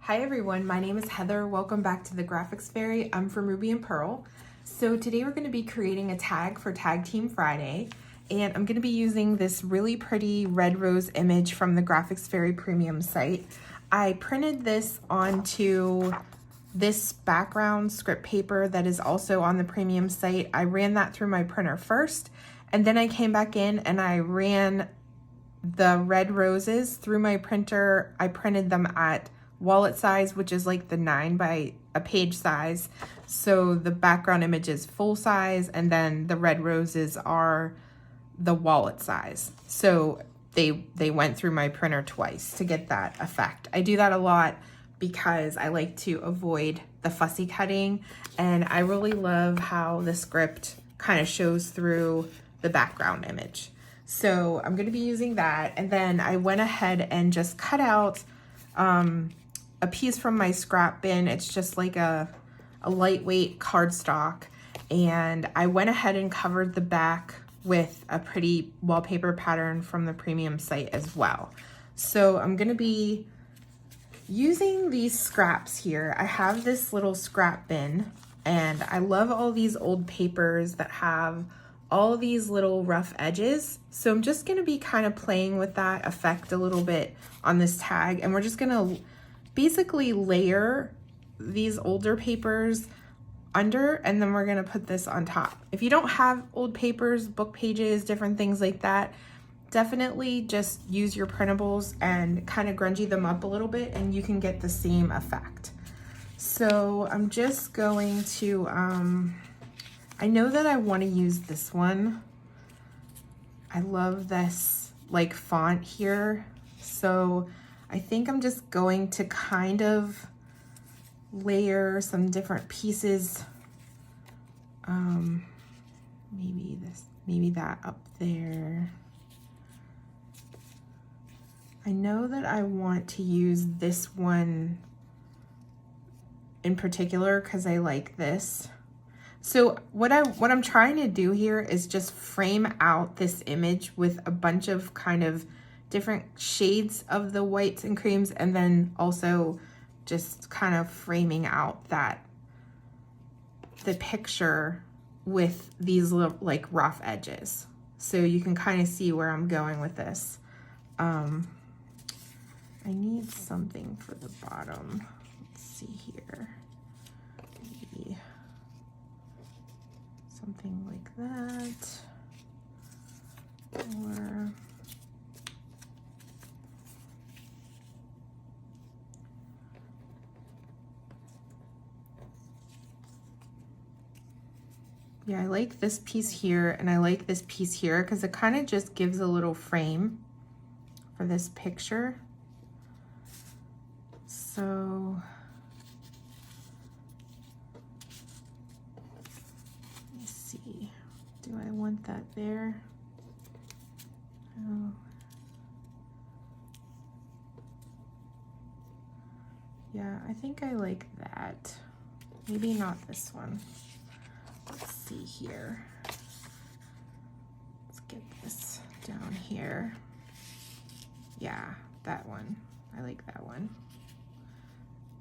Hi everyone, my name is Heather. Welcome back to the Graphics Fairy. I'm from Ruby and Pearl. So today we're going to be creating a tag for Tag Team Friday, and I'm going to be using this really pretty red rose image from the Graphics Fairy premium site. I printed this onto this background script paper that is also on the premium site. I ran that through my printer first, and then I came back in and I ran the red roses through my printer. I printed them at wallet size, which is like the 9 by a page size. So the background image is full size, and then the red roses are the wallet size. So they went through my printer twice to get that effect. I do that a lot because I like to avoid the fussy cutting, and I really love how the script kind of shows through the background image. So I'm going to be using that, and then I went ahead and just cut out a piece from my scrap bin. It's just like a lightweight cardstock, and I went ahead and covered the back with a pretty wallpaper pattern from the premium site as well. So I'm going to be using these scraps here. I have this little scrap bin, and I love all these old papers that have all these little rough edges. So I'm just going to be kind of playing with that effect a little bit on this tag, and we're just going to basically layer these older papers under, and then we're going to put this on top. If you don't have old papers, book pages, different things like that, definitely just use your printables and kind of grungy them up a little bit, and you can get the same effect. So I'm just going to, I know that I want to use this one. I love this like font here. So I think I'm just going to kind of layer some different pieces. Maybe this, maybe that up there. I know that I want to use this one in particular because I like this. So what I'm trying to do here is just frame out this image with a bunch of kind of different shades of the whites and creams, and then also just kind of framing out the picture with these little like rough edges. So you can kind of see where I'm going with this. I need something for the bottom. Let's see here. Maybe something like that. Or yeah, I like this piece here, and I like this piece here because it kind of just gives a little frame for this picture. So let me see. Do I want that there? Oh. Yeah, I think I like that. Maybe not this one. Let's see here. Let's get this down here. Yeah, that one. I like that one.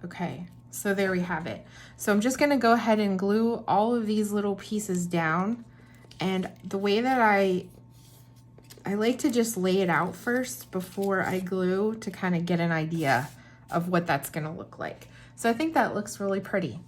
Okay, so there we have it. So I'm just gonna go ahead and glue all of these little pieces down. And the way that I like to just lay it out first before I glue to kind of get an idea of what that's gonna look like. So I think that looks really pretty.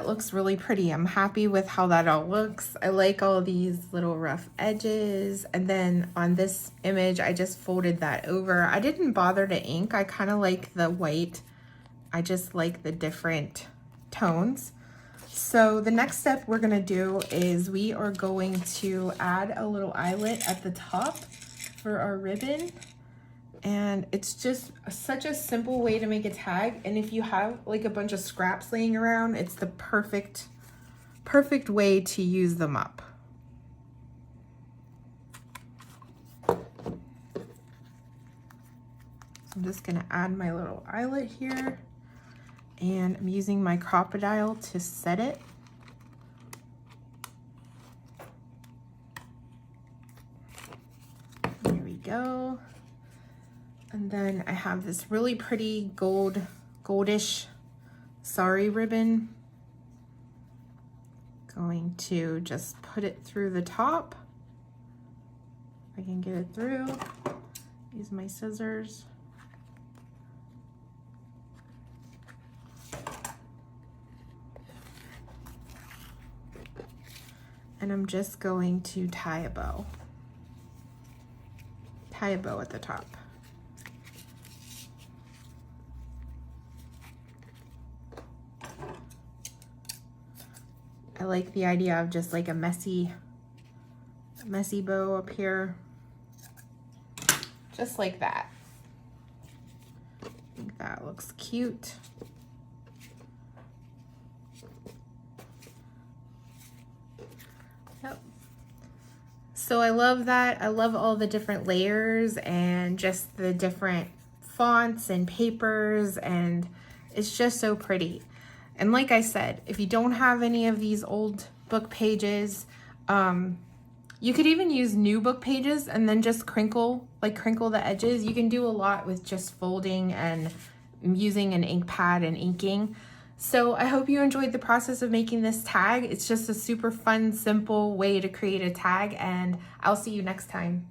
It looks really pretty. I'm happy with how that all looks. I like all these little rough edges. And then on this image, I just folded that over. I didn't bother to ink. I kind of like the white. I just like the different tones. So the next step we're gonna do is we are going to add a little eyelet at the top for our ribbon. And it's just such a simple way to make a tag. And if you have like a bunch of scraps laying around, it's the perfect way to use them up. I'm just gonna add my little eyelet here, and I'm using my crocodile to set it. There we go. And then I have this really pretty goldish sari ribbon. Going to just put it through the top. If I can get it through. Use my scissors. And I'm just going to tie a bow. Tie a bow at the top. I like the idea of just like a messy bow up here. Just like that. I think that looks cute. Yep. So I love that. I love all the different layers and just the different fonts and papers, and it's just so pretty. And like I said, if you don't have any of these old book pages, you could even use new book pages and then just crinkle the edges. You can do a lot with just folding and using an ink pad and inking. So I hope you enjoyed the process of making this tag. It's just a super fun, simple way to create a tag, and I'll see you next time.